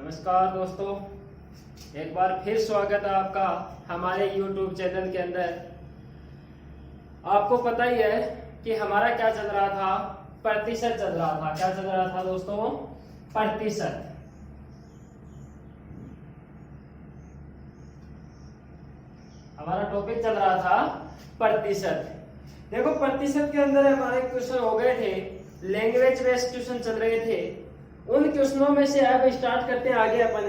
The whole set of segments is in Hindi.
नमस्कार दोस्तों, एक बार फिर स्वागत है आपका हमारे YouTube चैनल के अंदर। आपको पता ही है कि हमारा क्या चल रहा था, प्रतिशत चल रहा था। क्या चल रहा था दोस्तों? प्रतिशत। हमारा टॉपिक चल रहा था प्रतिशत। देखो, प्रतिशत के अंदर हमारे क्वेश्चन हो गए थे, लैंग्वेज बेस्ड क्वेश्चन चल रहे थे। उन क्वेश्चनों में से अब स्टार्ट करते हैं आगे अपन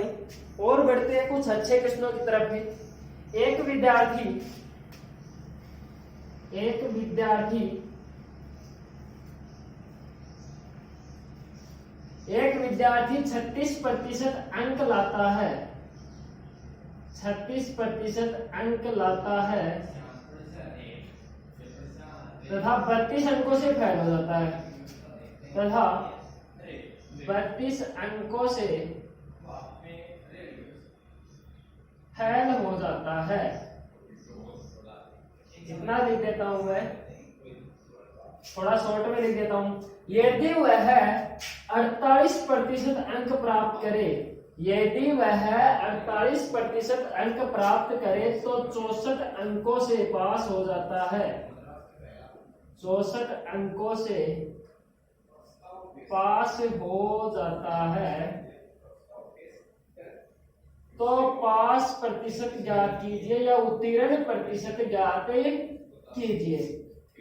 और बढ़ते हैं कुछ अच्छे क्वेश्चनों की तरफ भी। एक विद्यार्थी 36% अंक लाता है। 36% अंक लाता है तथा 32 अंकों से फेल हो जाता है। 32 अंकों से फेल हो जाता है। इतना लिख देता हूं मैं, थोड़ा शॉर्ट में लिख देता हूं। यदि वह 48% अंक प्राप्त करे, यदि वह 48% अंक प्राप्त करे तो 64 अंकों से पास हो जाता है। 64 अंकों से पास हो जाता है। तो पास प्रतिशत ज्ञात कीजिए या उत्तीर्ण प्रतिशत ज्ञात कीजिए।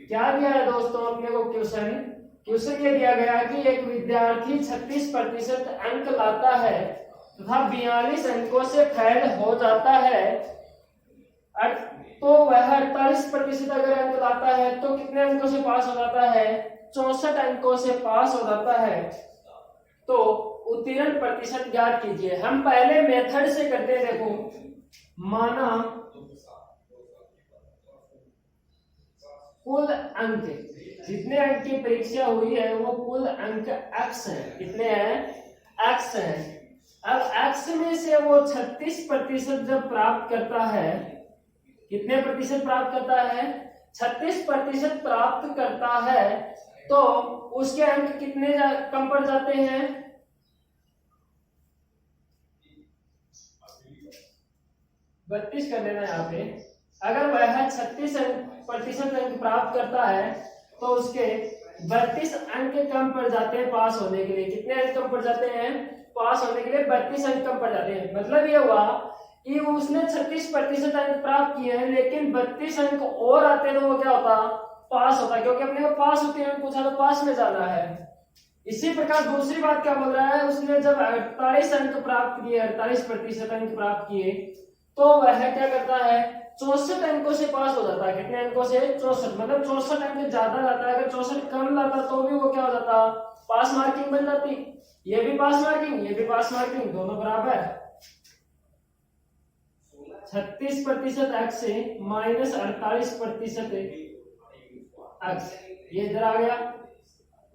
क्या दिया है दोस्तों अपने को? क्वेश्चन ये दिया गया कि एक विद्यार्थी 36% अंक लाता है तथा 42 अंकों से फेल हो जाता है। तो वह 48% अगर अंक लाता है तो कितने अंकों से पास हो जाता है? 64 अंकों से पास हो जाता है। तो उत्तीर्ण प्रतिशत ज्ञात कीजिए। हम पहले मेथड से करते हैं। देखो, माना कुल अंक, जितने अंक की परीक्षा हुई है वो कुल अंक x है। कितने हैं? x है। अब x में से वो 36% जब प्राप्त करता है, कितने प्रतिशत प्राप्त करता है? 36% प्राप्त करता है। तो उसके अंक कितने कम पड़ जाते हैं? 32 कर लेना यहाँ पे। अगर वह 36% अंक प्राप्त करता है तो उसके 32 अंक कम पड़ जाते हैं पास होने के लिए। कितने अंक कम पड़ जाते हैं? पास होने के लिए 32 अंक कम पड़ जाते हैं। मतलब ये हुआ कि उसने 36% अंक प्राप्त किए हैं, लेकिन 32 अंक और आते तो वो क्या होता? पास होता, क्योंकि अपने को पास होते हैं पूछा तो पास में जाना है। इसी प्रकार दूसरी बात क्या बोल रहा है? उसने जब 48 अंक प्राप्त किए, 48% अंक प्राप्त किए, तो वह क्या करता है? 64 अंकों से पास हो जाता है। कितने अंकों से? 64। मतलब 64 अंक ज्यादा लाता है। अगर 64 कम लाता तो भी वो क्या हो जाता? पास मार्किंग बन जाती। ये भी पास मार्किंग, ये भी पास मार्किंग, दोनों बराबर। 36% x से माइनस 48% x, ये इधर आ गया।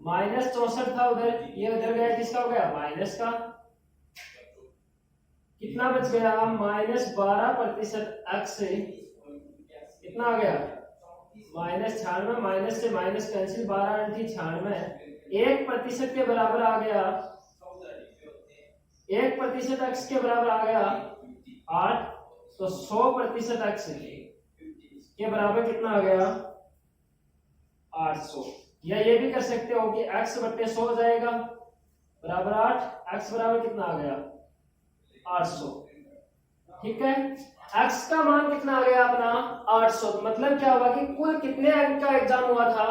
माइनस 64 था उधर, ये उधर गया, किसका हो गया? माइनस का। कितना बच गया? माइनस 12% x से कितना आ गया? माइनस 96। माइनस से माइनस कैंसिल, 12 × 96, 1% के बराबर आ गया। 1% x के बराबर आ गया 8। तो 100% x के बराबर कितना आ गया? 800। या ये भी कर सकते हो कि x बट्टे 100 हो जाएगा बराबर 8। x बराबर कितना आ गया? 800। ठीक है, x का मान कितना आ गया अपना? 800। मतलब क्या हुआ कि कुल कितने अंक का एग्जाम हुआ था?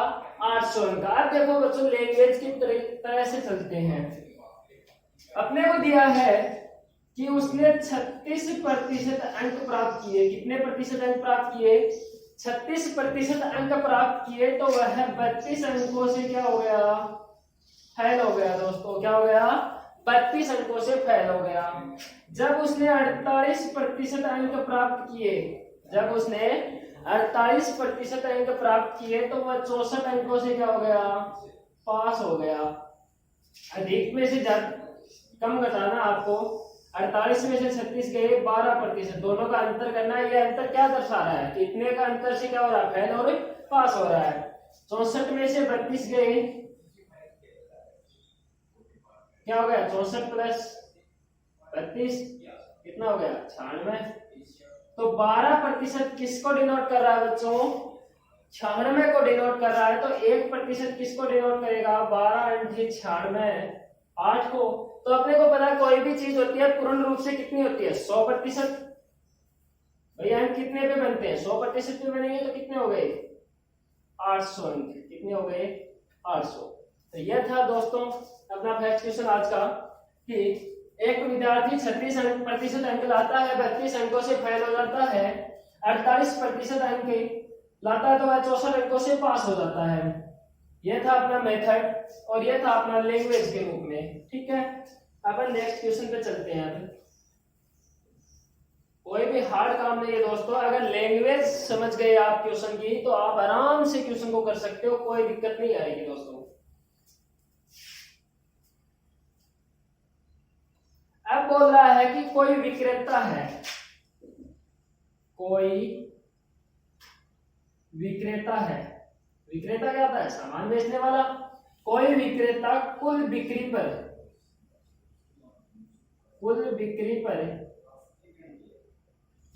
800 अंक का। अब देखो बच्चों, लैंग्वेज की तरह से चलते हैं। अपने को दिया है कि उसने 36% अंक प्राप्त किए। कितने प्रतिशत अंक प्राप्त किए? 36% अंक प्राप्त किए। तो वह 32 अंकों से क्या हो गया? फेल हो गया। दोस्तों क्या हो गया? 32 अंकों से फेल हो गया। जब उसने 48% अंक प्राप्त किए, जब उसने 48% अंक प्राप्त किए तो वह 64 अंकों से क्या हो गया? पास हो गया। अधिक में से कम घटाना आपको। 48 में से 36 गए, 12%, दोनों का अंतर करना है। ये अंतर क्या दर्शा रहा है? कितने का अंतर से क्या हो रहा है? फेल और पास हो रहा है। 64 में से 32 गए, क्या हो गया? 64 प्लस 32, कितना हो गया 96। तो 12% किसको डिनोट कर रहा है बच्चों, 96 को डिनोट कर रहा है। तो 1% किसको डिनोट करेगा, 12 × 96, 8 को। तो अपने को पता कोई भी चीज होती है पूर्ण रूप से कितनी होती है, 100%। भैया अंक कितने पे बनते हैं, 100% पे बनेंगे तो कितने हो गए 800 अंक, कितने हो गए 800। तो यह था दोस्तों अपना फर्स्ट क्वेश्चन आज का, कि एक विद्यार्थी 36% अंक लाता है, 32 अंकों से फेल हो जाता है, 48% अंक लाता है तो वह 64 अंकों से पास हो जाता है। यह था अपना मेथड और यह था अपना लैंग्वेज के रूप में। ठीक है, अपन नेक्स्ट क्वेश्चन पे चलते हैं। अब कोई भी हार्ड काम नहीं है दोस्तों, अगर लैंग्वेज समझ गए आप क्वेश्चन की तो आप आराम से क्वेश्चन को कर सकते हो, कोई दिक्कत नहीं आएगी दोस्तों। अब बोल रहा है कि कोई विक्रेता है, कोई विक्रेता है, विक्रेता क्या होता है, सामान बेचने वाला। कोई विक्रेता कुल बिक्री पर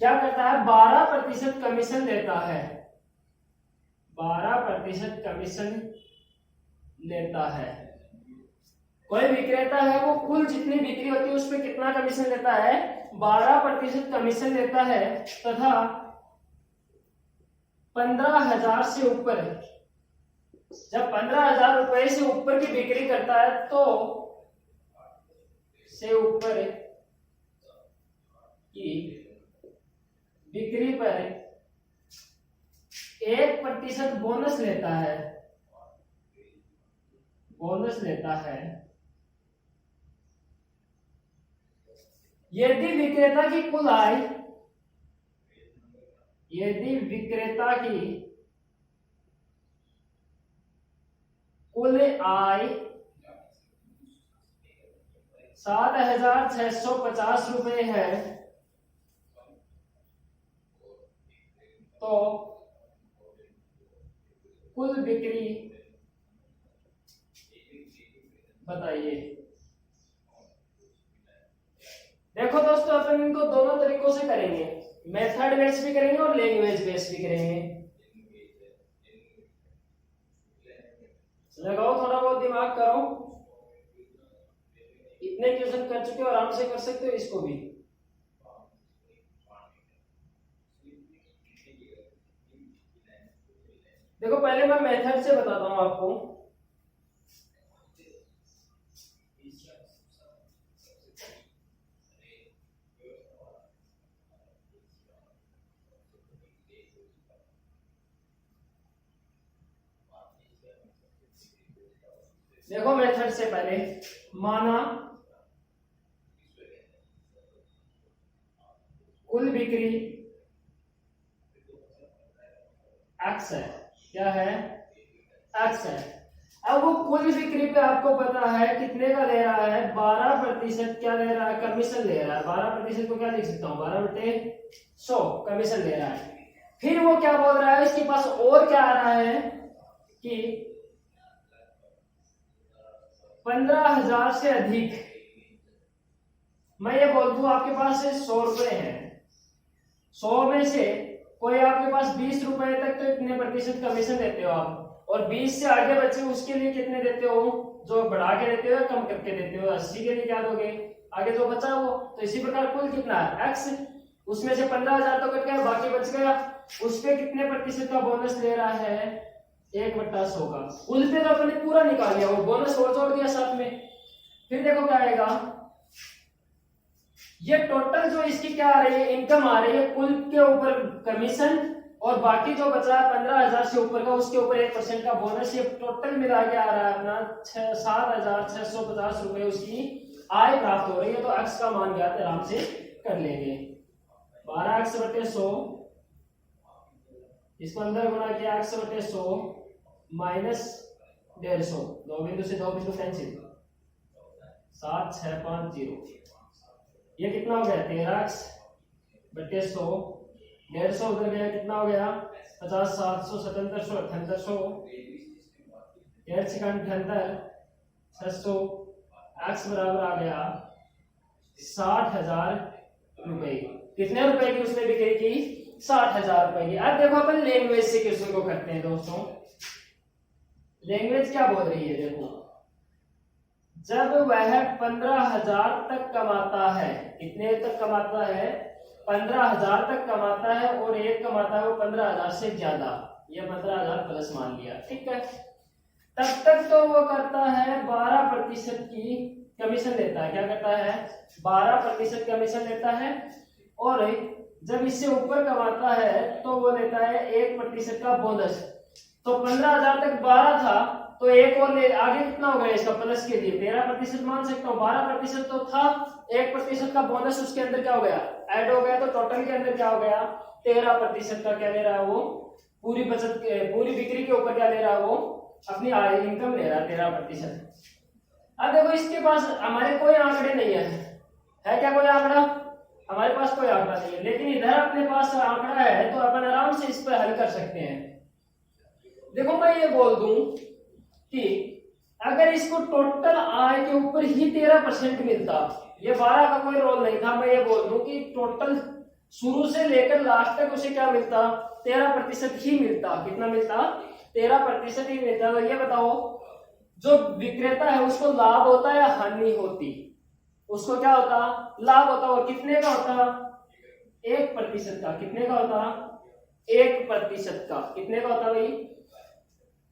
क्या करता है, 12% कमीशन लेता है, 12% कमीशन लेता है। कोई विक्रेता है वो कुल जितनी बिक्री होती है उस पर कितना कमीशन लेता है, 12% कमीशन लेता है, तथा 15,000 से ऊपर, जब 15,000 रुपए से ऊपर की बिक्री करता है तो से ऊपर की बिक्री पर 1% बोनस लेता है, बोनस लेता है। यदि विक्रेता की कुल आय, यदि विक्रेता की कुल आय 7,650 रुपए है तो कुल बिक्री बताइए। देखो दोस्तों अपन इनको दोनों तरीकों से करेंगे, मेथड बेस्ड भी करेंगे और लैंग्वेज बेस्ड भी करेंगे। लगाओ थोड़ा बहुत दिमाग करो, इतने क्वेश्चन कर चुके हो आराम से कर सकते हो इसको भी। देखो पहले मैं मेथड से बताता हूं आपको। देखो मेथड से पहले माना कुल बिक्री एक्स है, क्या है एक्स है। अब वो कुल बिक्री पे आपको पता है कितने का ले रहा है, 12% क्या ले रहा है, कमीशन ले रहा है। 12% को क्या लिख सकता हूँ, 12/100 कमीशन ले रहा है। फिर वो क्या बोल रहा है, इसके पास और क्या आ रहा है कि 15,000 से अधिक, मैं ये बोल दूं आपके पास 100 रुपए है, 100 में से कोई आपके पास 20 रुपए तक तो इतने प्रतिशत कमीशन देते हो आप, और 20 से आगे बचे उसके लिए कितने देते हो, जो बढ़ा के देते हो या कम करके देते हो, 80 के लिए क्या दोगे, आगे जो बचा वो। तो इसी प्रकार कुल कितना है एक्स, उसमें से 15,000 तो कट गया, बाकी बच गया, उस पे कितने प्रतिशत का बोनस ले रहा है, 1/100 का। उस पे तो अपने पूरा निकाल लिया, वो बोनस और जोड़ दिया साथ में। फिर देखो क्या आएगा, ये टोटल जो इसकी क्या आ रही है, इनकम आ रही है, कुल के ऊपर कमीशन और बाकी जो बचा है 15,000 से ऊपर का उसके ऊपर 1% का बोनस, ये टोटल मिला के आ रहा है अपना 7,650 रुपए उसकी आय प्राप्त हो रही है। तो एक्स का मान ज्ञात आराम से कर लेंगे, 12x/100, इसको अंदर गुणा किया x/100 माइनस 150, 2 बिंदु से 2 बिंदु कैंसिल, 7650, ये कितना हो गया 13x/100, 150 उधर गया कितना हो गया 50, 700, 7700, 7800, 1/78, 600, x बराबर आ गया 60,000 रुपए। कितने रुपए की उसने बिक्री की? 60,000 रुपए की। अब देखो अपन लैंग्वेज से क्वेश्चन को करते हैं दोस्तों। लैंग्वेज क्या बोल रही है देखो, जब वह 15,000 तक कमाता है, कितने तक कमाता है? 15,000 तक कमाता है और एक कमाता है वो 15,000 से ज्यादा, ये 15,000 प्लस मान लिया, ठीक है। तब तक तो वो करता है 12% की कमीशन लेता है। क्या करता है? 12% कमीशन लेता है। और जब इससे ऊपर कमाता है तो वो लेता है 1% का बोनस। तो 15,000 तक 12 था, तो एक और ले, आगे कितना हो गया इसका प्लस के लिए? 13% मान सकता हूँ। 12% तो था, 1% का बोनस उसके अंदर क्या हो गया? ऐड हो गया। तो टोटल के अंदर क्या हो गया? 13% का क्या ले रहा है वो? पूरी बचत पूरी बिक्री के ऊपर क्या ले रहा है वो? अपनी इनकम ले रहा है 13%। अब देखो इसके पास हमारे कोई आंकड़े नहीं है क्या कोई आंकड़ा? हमारे पास कोई आंकड़ा नहीं है, लेकिन इधर अपने पास आंकड़ा है तो अपन आराम से इस पर हल कर सकते हैं। देखो मैं ये बोल दूं कि अगर इसको टोटल आय के ऊपर ही 13% मिलता, ये 12 का कोई रोल नहीं था, मैं ये बोल दूं कि टोटल शुरू से लेकर लास्ट तक उसे क्या मिलता? 13% ही मिलता। कितना मिलता? 13% ही मिलता। तो ये बताओ जो विक्रेता है उसको लाभ होता या हानि होती? उसको क्या होता? लाभ होता। और कितने का होता? 1% का। कितने का होता? 1% का। कितने का होता भाई?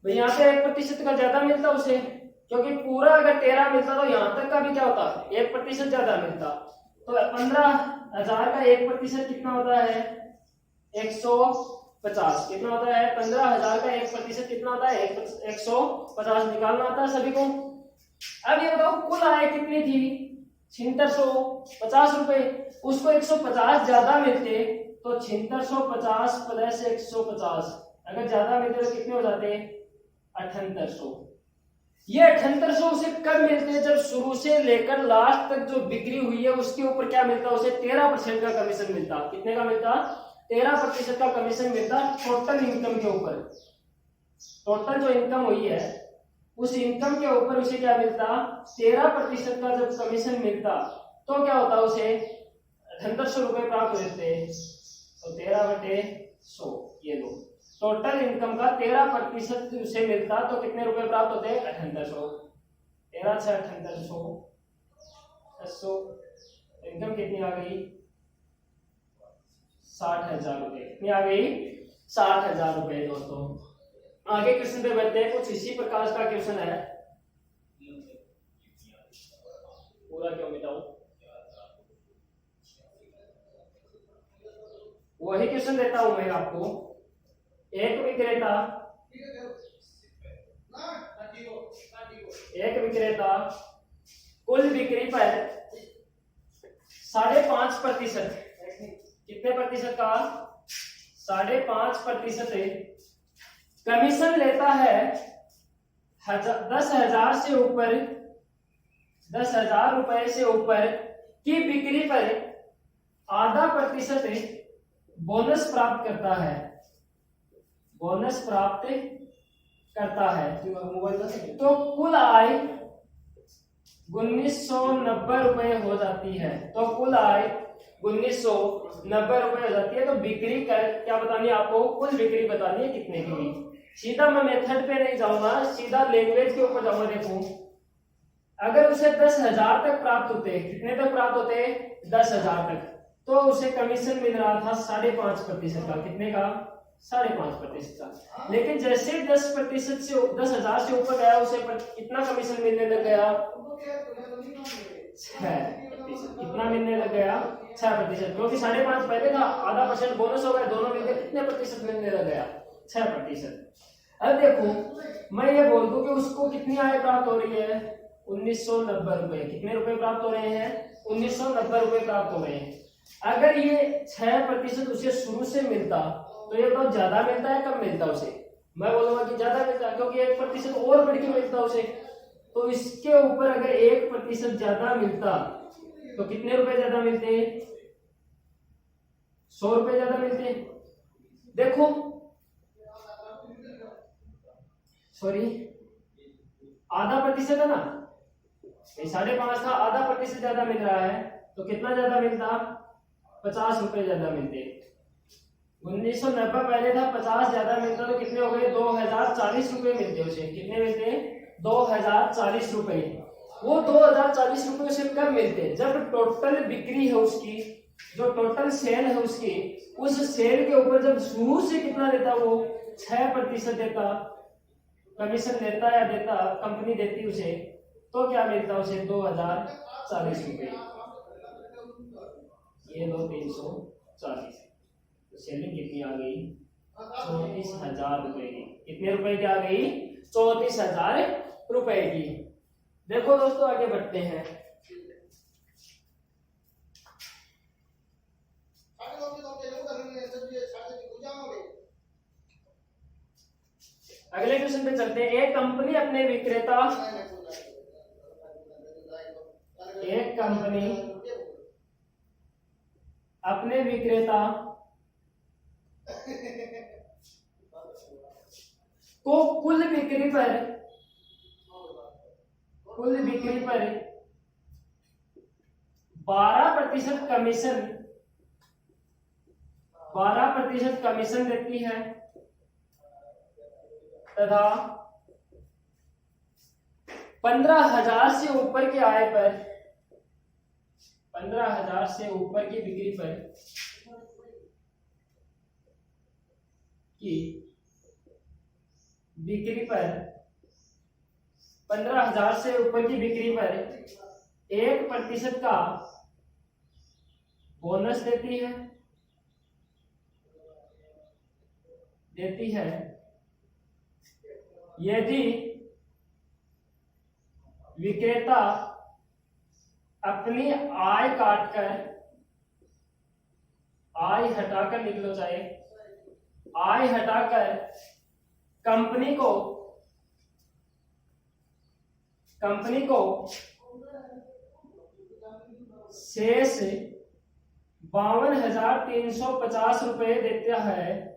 यहाँ पे 1% का ज्यादा मिलता उसे, क्योंकि पूरा अगर 13 मिलता तो यहाँ तक का भी क्या होता? 1% ज्यादा मिलता। तो 15,000 का 1% कितना होता है? 150। कितना होता है? 15,000 का 1% कितना होता है? 150 निकालना आता है सभी को। अब ये बताओ कुल आय कितनी थी? 6650 रुपए। उसको 150 ज्यादा मिलते तो 6650 प्लस 150 अगर ज्यादा मिलते तो कितने हो जाते? 7800। ये 7800 उसे कब मिलते हैं? जब शुरू से लेकर लास्ट तक जो बिक्री हुई है उसके ऊपर क्या मिलता? उसे 13% का कमीशन मिलता। कितने का मिलता? 13% का कमीशन मिलता टोटल इनकम के ऊपर। टोटल जो इनकम हुई है उस इनकम के ऊपर उसे क्या मिलता? 13% का जब कमीशन मिलता तो क्या होता? उसे 7800 रुपए प्राप्त होते। तो 13/100 ये लो, टोटल इनकम का 13% उसे मिलता तो कितने रुपए प्राप्त होते? 7800। 13 से 7800 600। इनकम कितनी आ गई? 60,000 रुपए। कितनी आ गई? 60,000 रुपए। दोस्तों आगे क्वेश्चन पे बढ़ते हैं। कुछ इसी प्रकार का क्वेश्चन है। पूरा क्यों मिटाऊं? वही क्वेश्चन देता हूं मैं आपको। एक विक्रेता कुल बिक्री पर 5.5%, कितने प्रतिशत का? 5.5% कमीशन लेता है 10,000 से ऊपर, 10,000 रुपए से ऊपर की बिक्री पर आधा प्रतिशत बोनस प्राप्त करता है। बोनस प्राप्त करता है तो कुल आय 1990 रुपए हो जाती है। तो कुल आय 1990 रुपए हो जाती है। तो बिक्री कर क्या बतानी है आपको? कुल बिक्री बतानी है कितने की हुई। सीधा मैं मेथड पे नहीं जाऊंगा, सीधा लैंग्वेज के ऊपर जाऊंगा। देखो अगर उसे 10,000 तक प्राप्त होते, कितने तक प्राप्त होते? 10,000 तक, तो उसे कमीशन मिल रहा था 5.5% का। कितने का? 5.5% का। लेकिन जैसे 10% से 10,000 से ऊपर गया उसे कितना कमीशन मिलने लग गया? 6%। कितना मिलने लग गया? 6%। क्योंकि 5.5 पहले था, आधा % बोनस हो गया, दोनों मिलकर कितने प्रतिशत मिलने लग गया? 6%। अब देखो मैं ये बोल दूं कि उसको कितनी आय प्राप्त हो रही है? 1990 रुपए। कितने रुपए प्राप्त हो रहे हैं? 1990 रुपए प्राप्त हो रहे हैं। अगर ये 6% उसे शुरू से मिलता तो ये बहुत ज्यादा मिलता है, कम मिलता उसे? मैं बोलूंगा कि ज्यादा मिलता, क्योंकि 1% और बढ़ के मिलता उसे। तो इसके ऊपर अगर 1% ज्यादा मिलता तो कितने रुपए ज्यादा मिलते? 100 रुपए ज्यादा मिलते। देखो सॉरी, आधा प्रतिशत है ना, 5.5 था, आधा प्रतिशत ज्यादा मिल रहा है, तो कितना ज्यादा मिलता? 50 रुपए ज्यादा मिलते। 1990 पहले था, 50 ज्यादा मिलता तो कितने हो गए? 2040 रुपए मिलते उसे। कितने मिलते? 2040 रुपए। वो 2040 रुपए उसे कब मिलते? जब टोटल बिक्री है उसकी, जो टोटल सेल है उसकी, उस सेल के ऊपर जब शुरू से कितना देता? वो 6% देता, कमीशन देता या देता, कंपनी देती उसे, तो क्या मिलता उसे? 2040 रुपए। ये लो 340, तो सेलिंग कितनी आ गई? 34,000 रुपए की। कितने रुपए की आ गई? 34,000 रुपए की। देखो दोस्तों आगे बढ़ते हैं। अगले क्वेश्चन पे चलते हैं। एक कंपनी अपने विक्रेता को कुल बिक्री पर 12% कमीशन देती है तथा 15,000 से ऊपर की आय पर, 15,000 से ऊपर की बिक्री पर 15,000 से ऊपर की बिक्री पर 1% का बोनस देती है यदि विक्रेता अपनी आय हटाकर लिख लो, चाहे आय हटाकर कंपनी को शेष 52,350 रुपए देता है।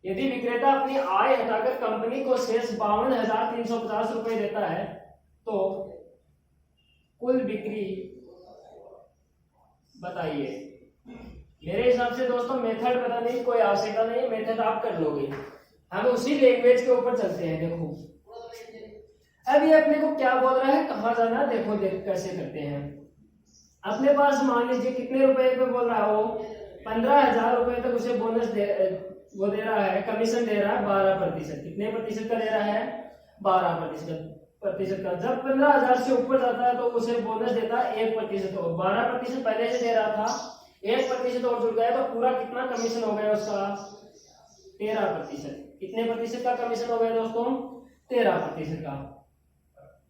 यदि विक्रेता अपनी आय हटाकर कंपनी को शेष 52,350 रुपए देता है तो कुल बिक्री बताइए। मेरे हिसाब से दोस्तों मेथड बताने की कोई आवश्यकता नहीं, मेथड आप कर लोगे। हम उसी लैंग्वेज के ऊपर चलते हैं। देखो अब ये अपने को क्या बोल रहा है, कहाँ जाना, देखो कैसे करते हैं। अपने पास मान लीजिए कितने रुपए पे बोल रहा है वो? 15,000 रुपए तक उसे बोनस दे रहा है, कमीशन दे रहा है 12%। कितने प्रतिशत का दे रहा है? 12% का। जब 15,000 से ऊपर जाता है तो उसे बोनस देता है 1%। और 12% पहले से दे रहा था, 1% और जुड़ गया तो पूरा कितना कमीशन हो गया उसका? 13%। कितने प्रतिशत का कमीशन हो गया दोस्तों? 13% का।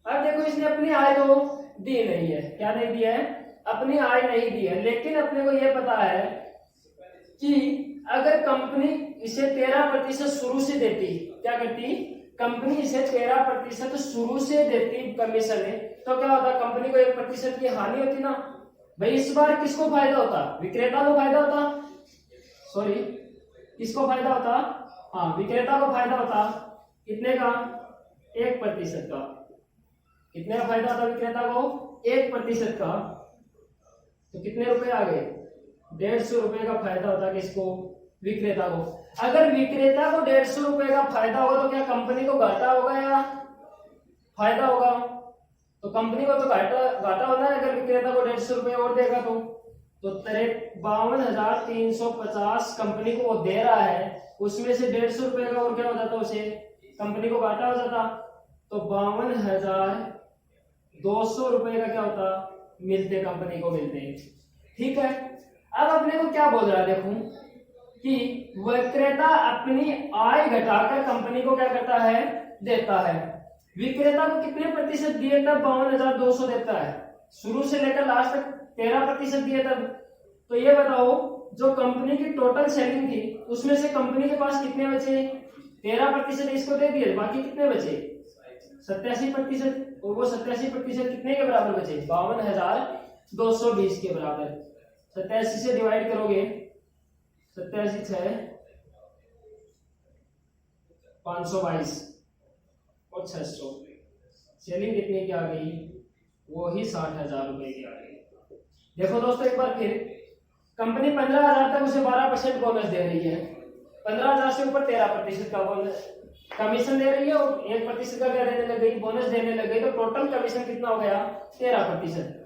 अब देखो इसने अपनी आय तो दी नहीं है, क्या नहीं दिया है? अपनी आय नहीं दी है, लेकिन अपने को यह पता है कि अगर कंपनी इसे 13% शुरू से देती, क्या करती? कंपनी इसे 13% शुरू से देती कमीशन है, तो क्या होता? कंपनी को 1% की हानि होती ना भाई। इस बार किसको फायदा होता? विक्रेता को फायदा होता। सॉरी, किसको फायदा होता? हाँ, विक्रेता को फायदा होता। कितने का? 1% का। कितने का फायदा होता विक्रेता को? 1% का। तो कितने रुपए आ गए? 150 रुपए का फायदा होता किसको? विक्रेता को। अगर विक्रेता को 150 रुपए का फायदा होगा तो क्या कंपनी को घाटा होगा या फायदा होगा? तो कंपनी को तो घाटा होना है अगर विक्रेता को 150 रुपए और देगा तो 52,350 कंपनी को वो दे रहा है, उसमें से 150 रुपए का और क्या हो जाता? उसे कंपनी को घाटा हो जाता। तो 52,200 रुपए का क्या होता? मिलते, कंपनी को मिलते। ठीक है, अब अपने को क्या बोल रहा है देखो कि विक्रेता अपनी आय घटाकर कंपनी को क्या करता है? देता है। विक्रेता को कितने प्रतिशत दिए तब 52,200 देता है? शुरू से लेकर लास्ट तक 13% दिए तब। तो ये बताओ जो कंपनी की टोटल सेलिंग थी उसमें से कंपनी के पास कितने बचे? 13% इसको दे दिए, बाकी कितने बचे? 87%। और वो 87% कितने के बराबर बचे? 52,220 के बराबर। 87 से डिवाइड करोगे, 87 6 522 और 600, सेलिंग कितने की आ गई, वो ही 60,000 रुपए की आ गई। देखो दोस्तों एक बार फिर, कंपनी 15,000 तक उसे 12% बोनस दे रही है, 15,000 से ऊपर 13% का बोनस कमीशन दे रही है और 1% का क्या देने लग गई, बोनस देने लग गई। तो टोटल कमीशन कितना हो गया, 13%।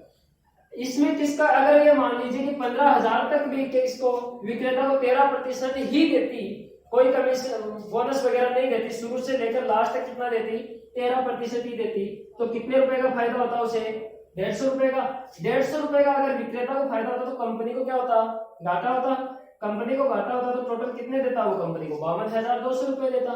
इसमें किसका, अगर ये मान लीजिए कि 15,000 तक भी के इसको विक्रेता को 13% ही देती, कोई कमीशन बोनस वगैरह नहीं देती, शुरू से लेकर लास्ट तक कितना देती, 13% ही देती, तो कितने रुपए का फायदा होता उसे, 150 रुपए का। 150 रुपए का अगर विक्रेता को फायदा होता तो कंपनी को क्या होता, घाटा होता। कंपनी को घाटा होता तो टोटल कितने देता वो कंपनी को, 52,200 रुपए देता।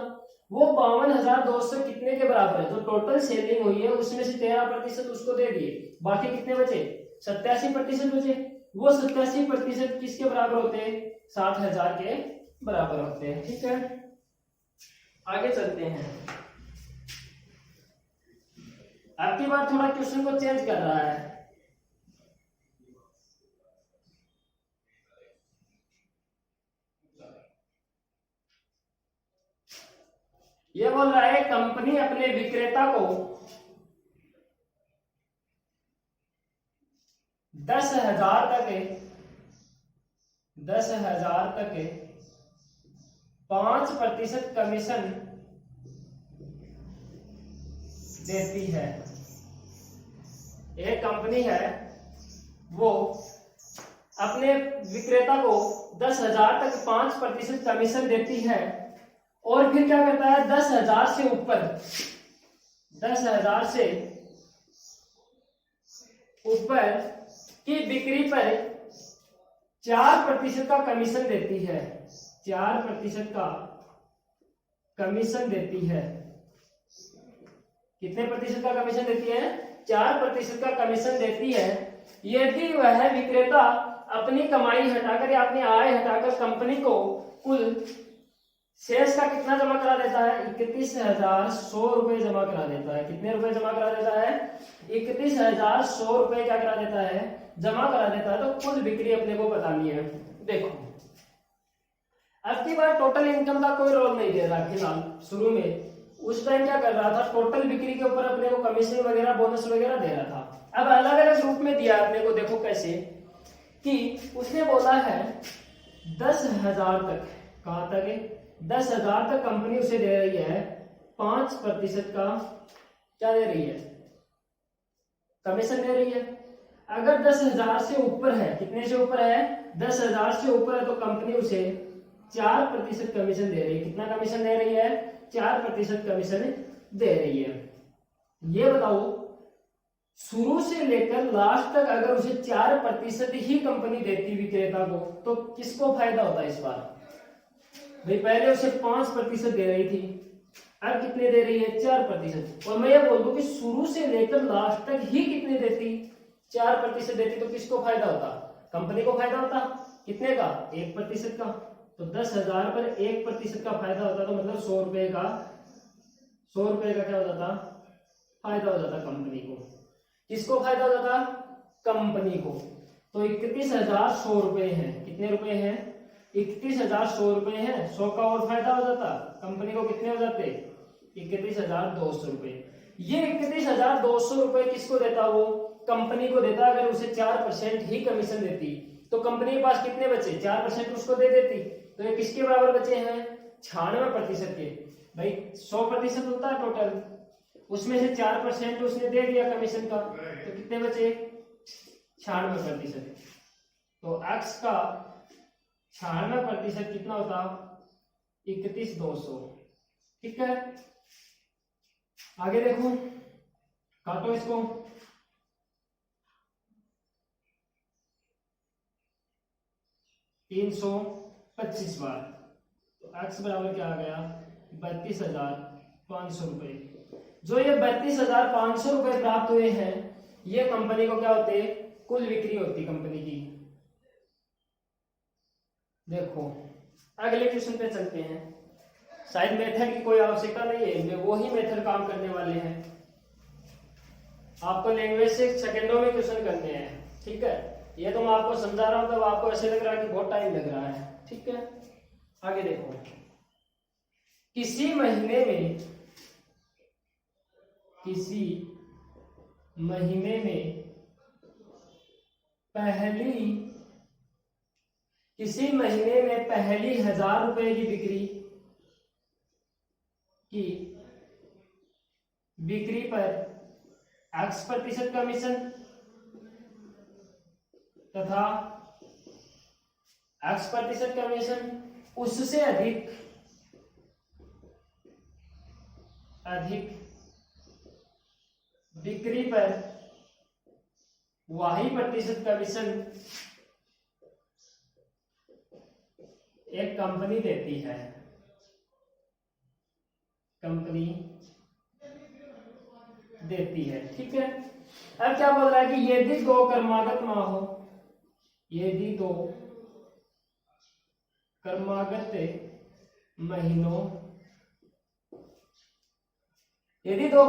वो 52,200 कितने के बराबर है, जो टोटल सेलिंग हुई है उसमें से 13% उसको दे दिए, बाकी कितने बचे, 87% बचे। वो 87% किसके बराबर होते हैं, 60,000 के बराबर होते हैं। ठीक है, आगे चलते हैं। आपकी बार थोड़ा क्वेश्चन को चेंज कर रहा है। ये बोल रहा है कंपनी अपने विक्रेता को 10,000 तक 5% कमीशन देती है। एक कंपनी है वो अपने विक्रेता को 10,000 तक 5% कमीशन देती है, और फिर क्या करता है, 10,000 से ऊपर 10,000 से ऊपर की बिक्री पर 4% का कमीशन देती है। 4% का कमीशन देती है। कितने प्रतिशत का कमीशन देती है, 4% का कमीशन देती है। यदि वह विक्रेता अपनी कमाई हटाकर या अपनी आय हटाकर कंपनी को कुल शेष का कितना जमा करा देता है, 31,100 रुपए जमा करा देता है। कितने रुपए जमा करा देता है, 31,100 रुपए क्या करा देता है, जमा करा देता है। तो कुल बिक्री अपने को बतानी है। देखो अब की बार टोटल इनकम का कोई रोल नहीं दे रहा फिलहाल, शुरू में उस टाइम क्या कर रहा था, टोटल बिक्री के ऊपर अपने को कमीशन वगैरह बोनस वगैरह दे रहा था। अब अलग अलग रूप में दिया अपने को। देखो कैसे, कि उसने बोला है 10,000 तक, कहां तक है, 10,000 तक कंपनी उसे दे रही है 5% का क्या दे रही है, कमीशन दे रही है। अगर 10,000 से ऊपर है, कितने से ऊपर है, 10,000 से ऊपर है, तो कंपनी उसे 4% कमीशन दे रही है। कितना कमीशन दे रही है, 4% कमीशन दे रही है। ये बताओ शुरू से लेकर लास्ट तक अगर उसे 4% ही कंपनी देती विक्रेता को, तो किसको फायदा होता है इस बार, भाई पहले उसे 5% दे रही थी, अब कितने दे रही है, 4%। और मैं ये बोल दूं कि शुरू से लेकर लास्ट तक ही कितने देती, 4% देती, तो किसको फायदा होता, कंपनी को फायदा होता। कितने का, 1% का। तो 10,000 पर 1% का फायदा होता, तो मतलब 100 रुपए का क्या हो जाता, फायदा हो जाता कंपनी को। किसको फायदा हो जाता, कंपनी को। तो 31,100 रुपए हैं, कितने रुपए हैं, 31,100 रुपए हैं। 100 का और फायदा हो जाता, कंपनी को कितने हो जाते, 31,200 रुपए। ये 31,200 रुपए किसको देता, वो कंपनी को देता। अगर उसे 4% ही कमीशन देती तो कंपनी के पास कितने बचे, 4% उसको दे देती। तो ये किसके बराबर बचे हैं, 96% के। भाई 100% होता है टोटल, उसमें से 4% उसने दे दिया कमीशन का, तो कितने बचे, 96%। तो x का 96% कितना होता, 31,200। ठीक है, आगे देखो, काटो इसको। 325 बार, तो x बराबर क्या आ गया, 32,500 रुपए। जो ये 32,500 रुपए प्राप्त हुए हैं, ये कंपनी को क्या होते, कुल बिक्री होती कंपनी की। देखो अगले क्वेश्चन पे चलते हैं। शायद मेथड की कोई आवश्यकता नहीं है, इनमें वही मेथड काम करने वाले हैं। आपको लैंग्वेज से सेकेंडों में क्वेश्चन करने हैं। ठीक है, ये तो मैं आपको समझा रहा हूं, तब आपको ऐसे लग रहा है कि बहुत टाइम लग रहा है। ठीक है, आगे देखो, किसी महीने में महीने में किसी महीने में पहली 1000 रुपए की बिक्री पर X% कमीशन तथा X% कमीशन उससे अधिक बिक्री पर Y% कमीशन एक कंपनी देती है। ठीक है। अब क्या बोल रहा है कि यदि दो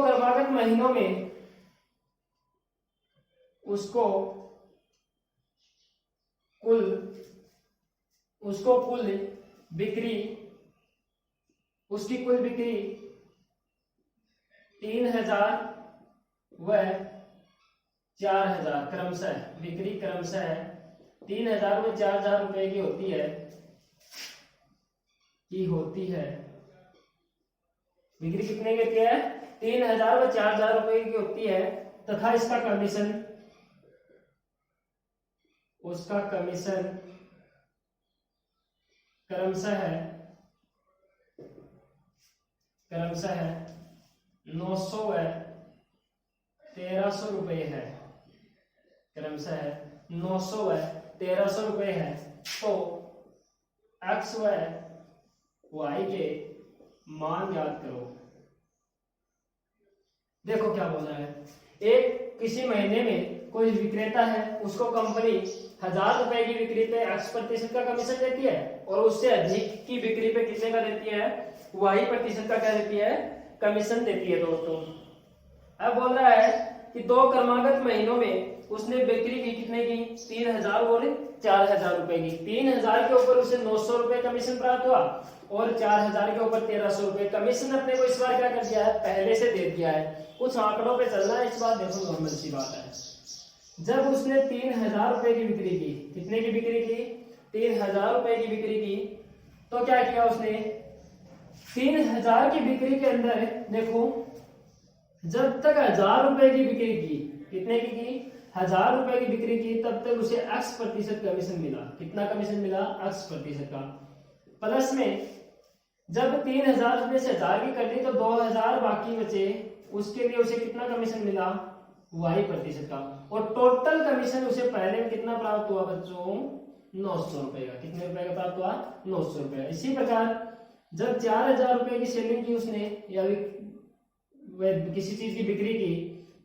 क्रमागत महीनों में उसको कुल बिक्री 3000 व 4000 क्रमशः 3000 व 4000 रुपए की होती है। बिक्री कितने की होती है? 3000 व 4000 रुपए की होती है तथा उसका कमीशन क्रमशः 900 व 1300 रुपए है। क्रमशः 900 व 1300 रुपए है। तो X व Y के मान याद करो। देखो क्या बोल रहा है, एक किसी महीने में कोई विक्रेता है, उसको कंपनी 1000 रुपए की बिक्री पे X% का कमीशन देती है और उससे अधिक की बिक्री पे कितने का देती है? Y% का क्या देती है? कमीशन देती है दोस्तों। अब बोल रहा है कि दो क्रमागत महीनों में उसने बिक्री की कितने की? 3000 और 4000 रुपए की। 3000 के ऊपर उसे 900 रुपए कमीशन प्राप्त हुआ और 4000 के ऊपर 1300 रुपए कमीशन अपने को इस बार क्या कर दिया है? पहले से दे दिया है। कुछ आंकड़ों पे चलना है इस बार। देखो नॉर्मल सी बात है, जब उसने 3000 रुपए की बिक्री की, कितने की बिक्री की? 3000 रुपए की बिक्री की, तो क्या किया उसने? 3000 की बिक्री के अंदर देखो, जब तक 1000 रुपए की बिक्री की, कितने की? 1000 रुपए की बिक्री की, तब तक उसे X% कमीशन मिला। कितना कमीशन मिला? X% का। प्लस में जब 3000 रुपए से 1000 की कर दी तो 2000 बाकी बचे, उसके लिए उसे कितना कमीशन मिला? Y% का। और टोटल कमीशन उसे पहले में कितना प्राप्त हुआ बच्चों? 900 रुपए का। कितने रुपए का प्राप्त हुआ? 900 रुपए। इसी प्रकार जब 4000 रुपए की सेलिंग की उसने या किसी चीज की बिक्री की,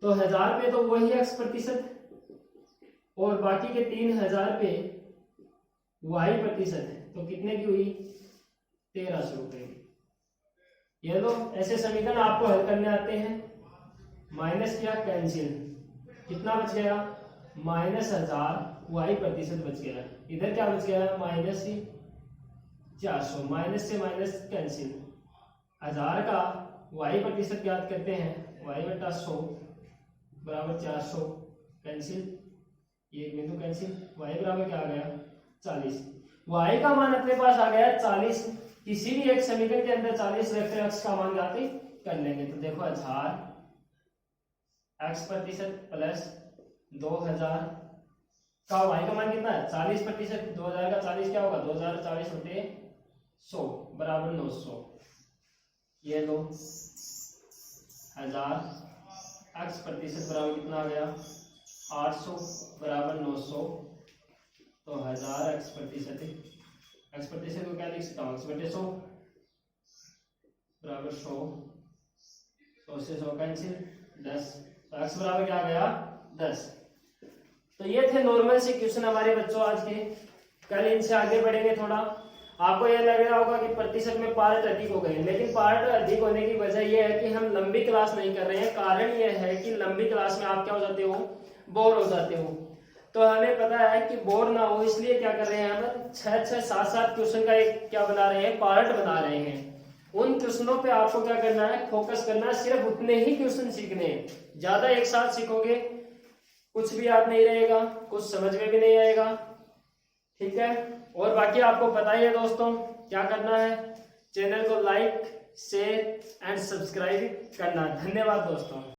तो 1000 पे तो वही X% और बाकी के 3000 पे Y% है, तो कितने की हुई? 1300 रुपए की। ये लो, ऐसे समीकरण आपको हल करने आते हैं। माइनस किया, कैंसिल, कितना बच गया? -1000 Y% बच गया। इधर क्या बच गया? -400। माइनस से माइनस कैंसिल। 1000 का Y% याद करते हैं, Y/100 बराबर 400, कैंसिल, ये बिंदु कैंसिल। Y बराबर क्या आ गया? 40। Y का मान अपने पास आ गया 40। किसी भी एक समीकरण के अंदर 40 रखकर X का मान ज्ञात कर लेंगे। तो देखो 1000 X% प्लस 2000 का Y का मान कितना है? 40%। 2000 का 40 क्या होगा? 2000 40 होते 100 बराबर 900। ये लो, 1000 X% बराबर कितना आ गया? 800 बराबर 900। तो 1000 X% को क्या लिख सकता हूँ? X/100 बराबर 100। 100 से 100 कैंसिल, 10। तो X बराबर क्या आ गया? 10। तो ये थे नॉर्मल से क्वेश्चन हमारे बच्चों आज के। कल इनसे आगे बढ़ेंगे थोड़ा। आपको यह लग रहा होगा कि प्रतिशत में पार्ट अधिक हो गए, लेकिन पार्ट अधिक होने की वजह यह है कि हम लंबी क्लास नहीं कर रहे हैं। कारण यह है कि लंबी क्लास में आप क्या हो जाते हो? बोर हो जाते हो। तो हमें पता है कि बोर ना हो, इसलिए क्या कर रहे हैं हम 6-6, 7-7 क्वेश्चन का एक क्या बना रहे हैं? पार्ट बना रहे हैं। उन क्वेश्चनों पे आपको क्या करना है, फोकस करना है, सिर्फ उतने ही क्वेश्चन सीखने हैं। ज्यादा एक साथ सीखोगे कुछ भी याद नहीं रहेगा, कुछ समझ में भी नहीं आएगा। ठीक है, और बाकी आपको पता ही है दोस्तों क्या करना है, चैनल को लाइक शेयर एंड सब्सक्राइब करना। धन्यवाद दोस्तों।